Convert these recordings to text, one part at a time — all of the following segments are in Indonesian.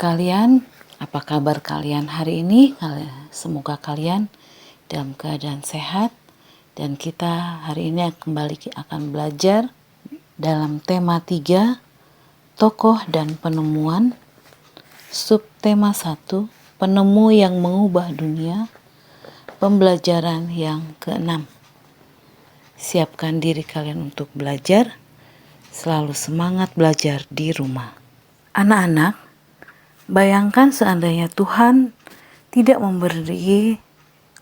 sekalian, apa kabar kalian hari ini? Semoga kalian dalam keadaan sehat dan kita hari ini kembali akan belajar dalam tema 3, tokoh dan penemuan. Subtema 1, penemu yang mengubah dunia. Pembelajaran yang ke-6. Siapkan diri kalian untuk belajar. Selalu semangat belajar di rumah. Anak-anak, bayangkan seandainya Tuhan tidak memberi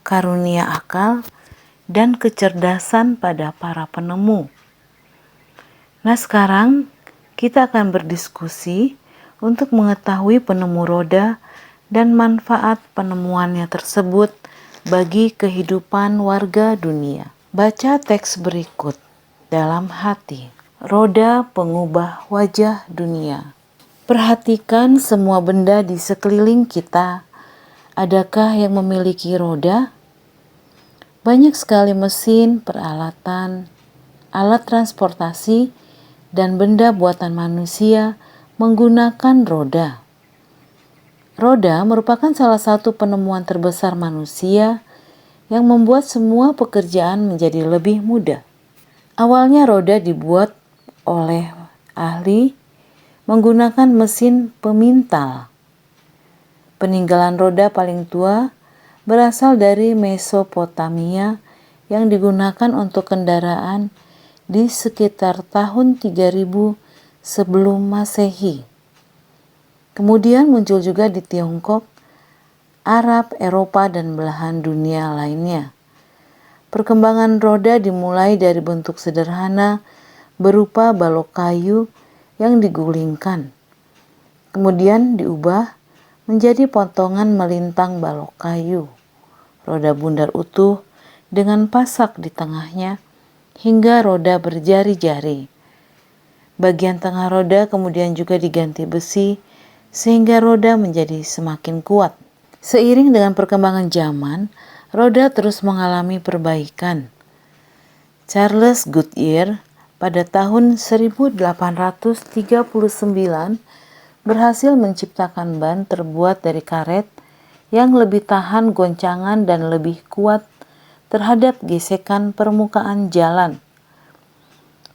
karunia akal dan kecerdasan pada para penemu. Nah, sekarang kita akan berdiskusi untuk mengetahui penemu roda dan manfaat penemuannya tersebut bagi kehidupan warga dunia. Baca teks berikut dalam hati. Roda pengubah wajah dunia. Perhatikan semua benda di sekeliling kita. Adakah yang memiliki roda? Banyak sekali mesin, peralatan, alat transportasi, dan benda buatan manusia menggunakan roda. Roda merupakan salah satu penemuan terbesar manusia yang membuat semua pekerjaan menjadi lebih mudah. Awalnya roda dibuat oleh ahli menggunakan mesin pemintal. Peninggalan roda paling tua berasal dari Mesopotamia yang digunakan untuk kendaraan di sekitar tahun 3000 sebelum Masehi. Kemudian muncul juga di Tiongkok, Arab, Eropa, dan belahan dunia lainnya. Perkembangan roda dimulai dari bentuk sederhana berupa balok kayu yang digulingkan. Kemudian diubah menjadi potongan melintang balok kayu. Roda bundar utuh dengan pasak di tengahnya hingga roda berjari-jari. Bagian tengah roda kemudian juga diganti besi sehingga roda menjadi semakin kuat. Seiring dengan perkembangan zaman, roda terus mengalami perbaikan. Charles Goodyear pada tahun 1839 berhasil menciptakan ban terbuat dari karet yang lebih tahan goncangan dan lebih kuat terhadap gesekan permukaan jalan.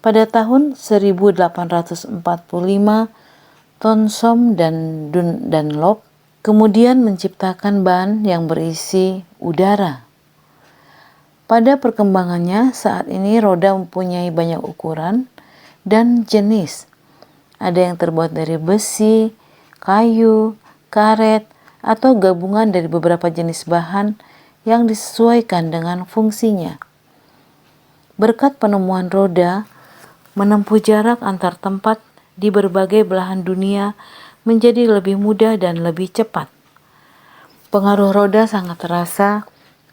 Pada tahun 1845, Thomson dan Dunlop kemudian menciptakan ban yang berisi udara. Pada perkembangannya, saat ini roda mempunyai banyak ukuran dan jenis. Ada yang terbuat dari besi, kayu, karet, atau gabungan dari beberapa jenis bahan yang disesuaikan dengan fungsinya. Berkat penemuan roda, menempuh jarak antar tempat di berbagai belahan dunia menjadi lebih mudah dan lebih cepat. Pengaruh roda sangat terasa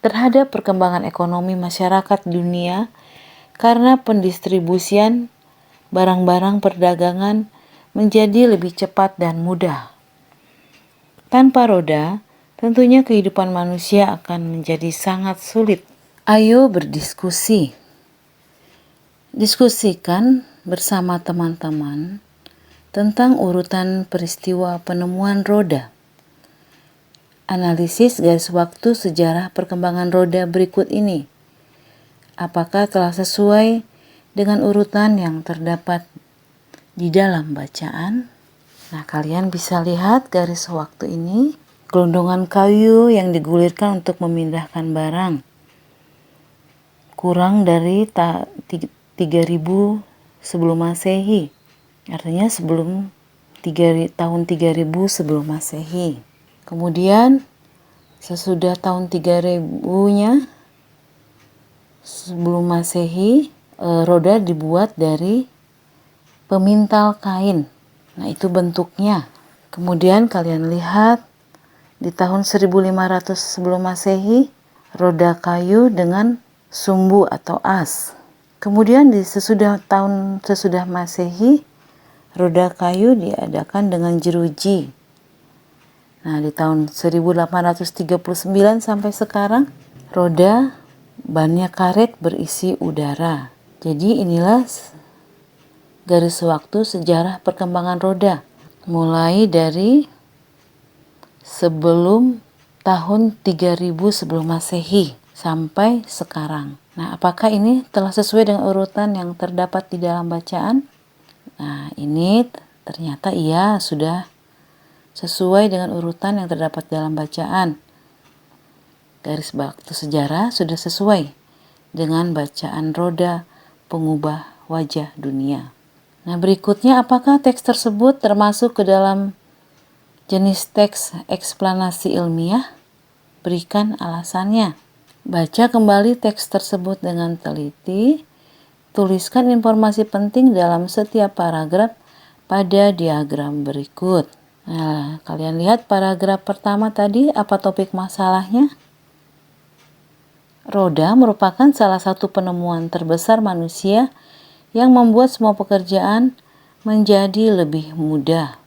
terhadap perkembangan ekonomi masyarakat dunia karena pendistribusian barang-barang perdagangan menjadi lebih cepat dan mudah. Tanpa roda, tentunya kehidupan manusia akan menjadi sangat sulit. Ayo berdiskusi. Diskusikan bersama teman-teman tentang urutan peristiwa penemuan roda. Analisis garis waktu sejarah perkembangan roda berikut ini. Apakah telah sesuai dengan urutan yang terdapat di dalam bacaan? Nah, kalian bisa lihat garis waktu ini. Gelondongan kayu yang digulirkan untuk memindahkan barang. Kurang dari 3000 sebelum Masehi. Artinya sebelum tahun 3000 sebelum Masehi. Kemudian sesudah tahun 3000-nya sebelum Masehi, roda dibuat dari pemintal kain. Nah, itu bentuknya. Kemudian kalian lihat di tahun 1500 sebelum Masehi, roda kayu dengan sumbu atau as. Kemudian sesudah Masehi, roda kayu diadakan dengan jeruji. Nah, di tahun 1839 sampai sekarang, roda bannya karet berisi udara. Jadi inilah garis waktu sejarah perkembangan roda. Mulai dari sebelum tahun 3000 sebelum Masehi sampai sekarang. Nah, apakah ini telah sesuai dengan urutan yang terdapat di dalam bacaan? Nah, ini ternyata iya, sudah sesuai dengan urutan yang terdapat dalam bacaan. Garis waktu sejarah sudah sesuai dengan bacaan roda pengubah wajah dunia. Nah, berikutnya, apakah teks tersebut termasuk ke dalam jenis teks eksplanasi ilmiah? Berikan alasannya. Baca kembali teks tersebut dengan teliti. Tuliskan informasi penting dalam setiap paragraf pada diagram berikut. Nah, kalian lihat paragraf pertama tadi, apa topik masalahnya? Roda merupakan salah satu penemuan terbesar manusia yang membuat semua pekerjaan menjadi lebih mudah.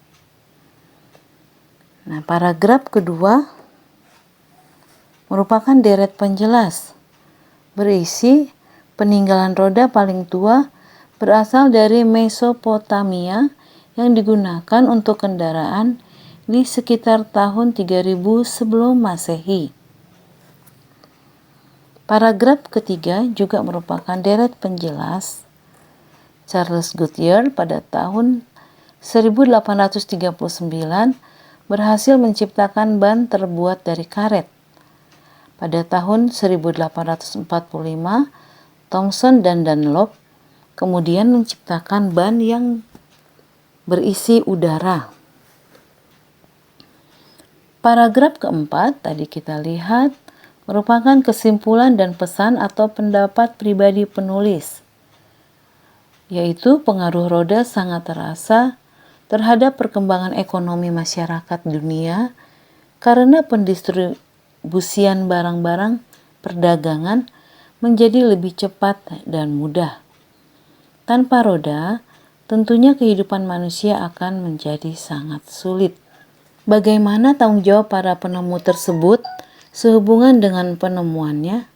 Nah, paragraf kedua merupakan deret penjelas, berisi peninggalan roda paling tua berasal dari Mesopotamia yang digunakan untuk kendaraan di sekitar tahun 3000 sebelum Masehi. Paragraf ketiga juga merupakan deret penjelas. Charles Goodyear pada tahun 1839 berhasil menciptakan ban terbuat dari karet. Pada tahun 1845, Thomson dan Dunlop kemudian menciptakan ban yang berisi udara. Paragraf keempat tadi kita lihat merupakan kesimpulan dan pesan atau pendapat pribadi penulis, yaitu pengaruh roda sangat terasa terhadap perkembangan ekonomi masyarakat dunia karena pendistribusian barang-barang perdagangan menjadi lebih cepat dan mudah. Tanpa roda, tentunya kehidupan manusia akan menjadi sangat sulit. Bagaimana tanggung jawab para penemu tersebut sehubungan dengan penemuannya?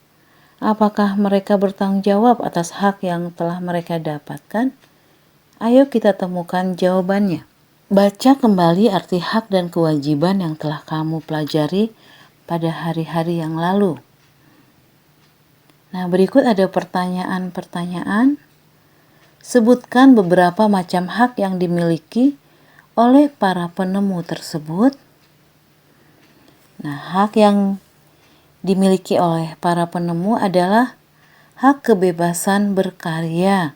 Apakah mereka bertanggung jawab atas hak yang telah mereka dapatkan? Ayo kita temukan jawabannya. Baca kembali arti hak dan kewajiban yang telah kamu pelajari pada hari-hari yang lalu. Nah, berikut ada pertanyaan-pertanyaan. Sebutkan beberapa macam hak yang dimiliki oleh para penemu tersebut. Nah, hak yang dimiliki oleh para penemu adalah hak kebebasan berkarya,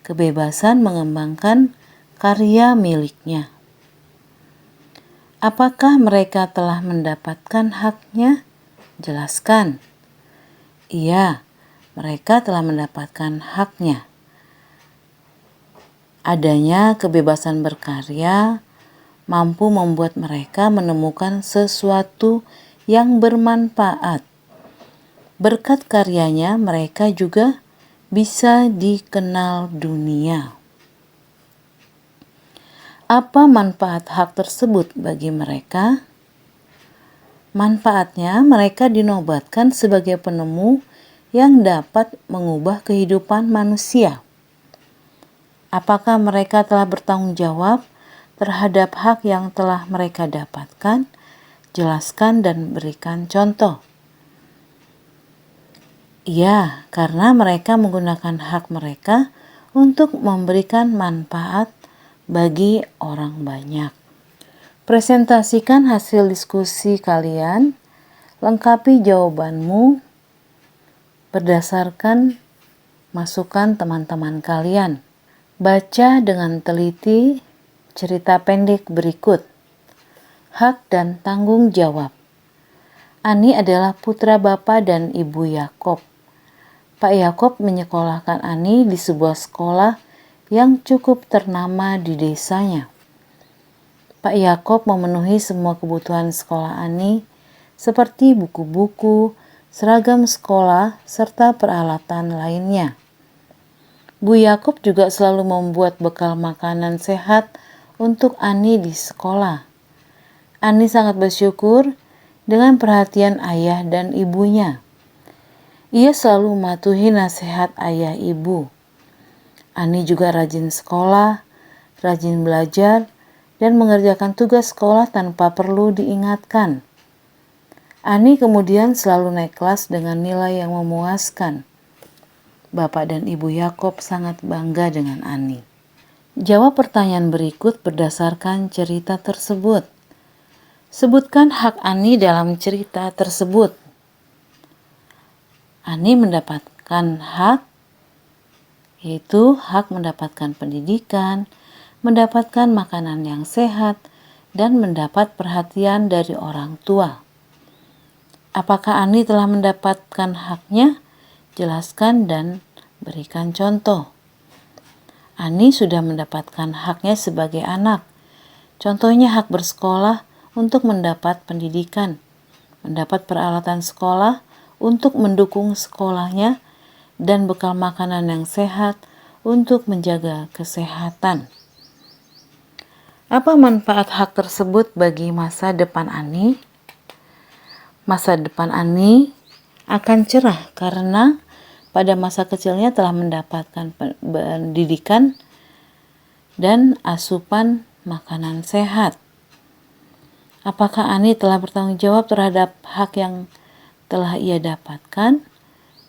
kebebasan mengembangkan karya miliknya. Apakah mereka telah mendapatkan haknya? Jelaskan. Iya, mereka telah mendapatkan haknya. Adanya kebebasan berkarya mampu membuat mereka menemukan sesuatu yang bermanfaat. Berkat karyanya, mereka juga bisa dikenal dunia. Apa manfaat hak tersebut bagi mereka? Manfaatnya, mereka dinobatkan sebagai penemu yang dapat mengubah kehidupan manusia. Apakah mereka telah bertanggung jawab terhadap hak yang telah mereka dapatkan? Jelaskan dan berikan contoh. Iya, karena mereka menggunakan hak mereka untuk memberikan manfaat bagi orang banyak. Presentasikan hasil diskusi kalian. Lengkapi jawabanmu berdasarkan masukan teman-teman kalian. Baca dengan teliti cerita pendek berikut. Hak dan tanggung jawab. Ani adalah putra Bapak dan Ibu Yakob. Pak Yakob menyekolahkan Ani di sebuah sekolah yang cukup ternama di desanya. Pak Yakob memenuhi semua kebutuhan sekolah Ani seperti buku-buku, seragam sekolah, serta peralatan lainnya. Bu Yakob juga selalu membuat bekal makanan sehat untuk Ani di sekolah. Ani sangat bersyukur dengan perhatian ayah dan ibunya. Ia selalu mematuhi nasihat ayah ibu. Ani juga rajin sekolah, rajin belajar, dan mengerjakan tugas sekolah tanpa perlu diingatkan. Ani kemudian selalu naik kelas dengan nilai yang memuaskan. Bapak dan Ibu Yakob sangat bangga dengan Ani. Jawab pertanyaan berikut berdasarkan cerita tersebut. Sebutkan hak Ani dalam cerita tersebut. Ani mendapatkan hak, yaitu hak mendapatkan pendidikan, mendapatkan makanan yang sehat, dan mendapat perhatian dari orang tua. Apakah Ani telah mendapatkan haknya? Jelaskan dan berikan contoh. Ani sudah mendapatkan haknya sebagai anak. Contohnya hak bersekolah untuk mendapat pendidikan, mendapat peralatan sekolah untuk mendukung sekolahnya, dan bekal makanan yang sehat untuk menjaga kesehatan. Apa manfaat hak tersebut bagi masa depan Ani? Masa depan Ani akan cerah karena pada masa kecilnya telah mendapatkan pendidikan dan asupan makanan sehat. Apakah Ani telah bertanggung jawab terhadap hak yang telah ia dapatkan?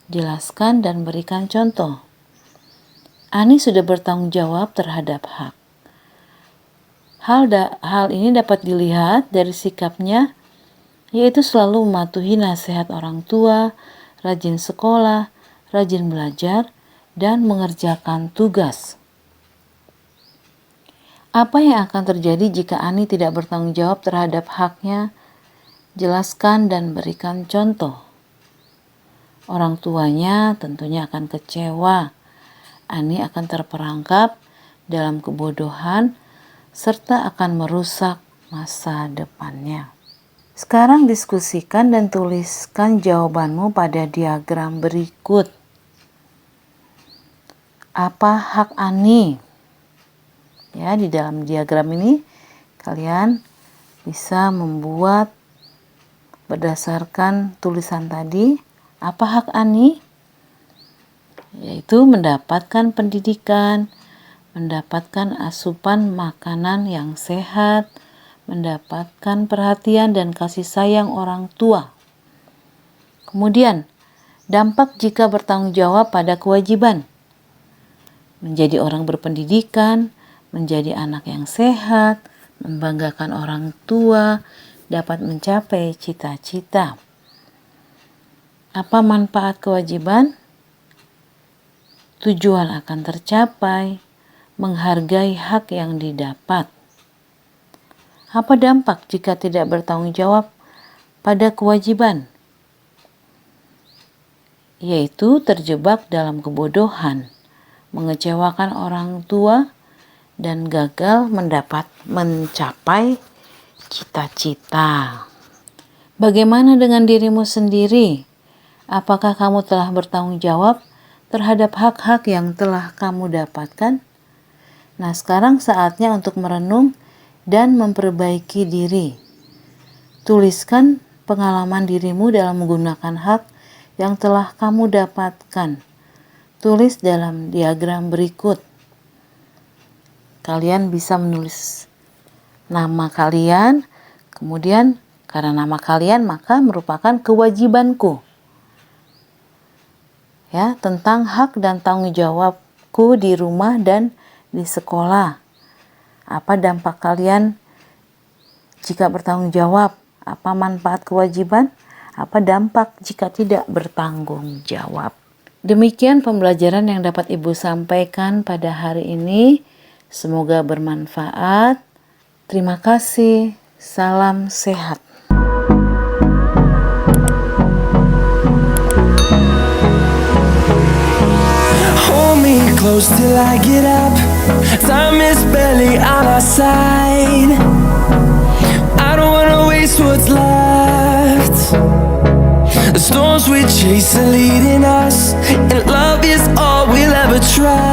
Jelaskan dan berikan contoh. Ani sudah bertanggung jawab terhadap hak. Hal ini dapat dilihat dari sikapnya, yaitu selalu mematuhi nasihat orang tua, rajin sekolah, rajin belajar, dan mengerjakan tugas. Apa yang akan terjadi jika Ani tidak bertanggung jawab terhadap haknya? Jelaskan dan berikan contoh. Orang tuanya tentunya akan kecewa. Ani akan terperangkap dalam kebodohan serta akan merusak masa depannya. Sekarang diskusikan dan tuliskan jawabanmu pada diagram berikut. Apa hak Ani? Ya, di dalam diagram ini kalian bisa membuat berdasarkan tulisan tadi. Apa hak Ani? Yaitu mendapatkan pendidikan, mendapatkan asupan makanan yang sehat, mendapatkan perhatian dan kasih sayang orang tua. Kemudian, dampak jika bertanggung jawab pada kewajiban. Menjadi orang berpendidikan, menjadi anak yang sehat, membanggakan orang tua, dapat mencapai cita-cita. Apa manfaat kewajiban? Tujuan akan tercapai, menghargai hak yang didapat. Apa dampak jika tidak bertanggung jawab pada kewajiban? Yaitu terjebak dalam kebodohan, mengecewakan orang tua, dan gagal mencapai cita-cita. Bagaimana dengan dirimu sendiri? Apakah kamu telah bertanggung jawab terhadap hak-hak yang telah kamu dapatkan? Nah, sekarang saatnya untuk merenung dan memperbaiki diri. Tuliskan pengalaman dirimu dalam menggunakan hak yang telah kamu dapatkan. Tulis dalam diagram berikut. Kalian bisa menulis nama kalian, kemudian karena nama kalian maka merupakan kewajibanku. Ya, tentang hak dan tanggung jawabku di rumah dan di sekolah. Apa dampak kalian jika bertanggung jawab? Apa manfaat kewajiban? Apa dampak jika tidak bertanggung jawab? Demikian pembelajaran yang dapat Ibu sampaikan pada hari ini. Semoga bermanfaat. Terima kasih. Salam sehat. Hold me close till I get up. Time is barely on our side. I don't wanna waste what's left. The storms we chase are leading us, and love is all we'll ever trust.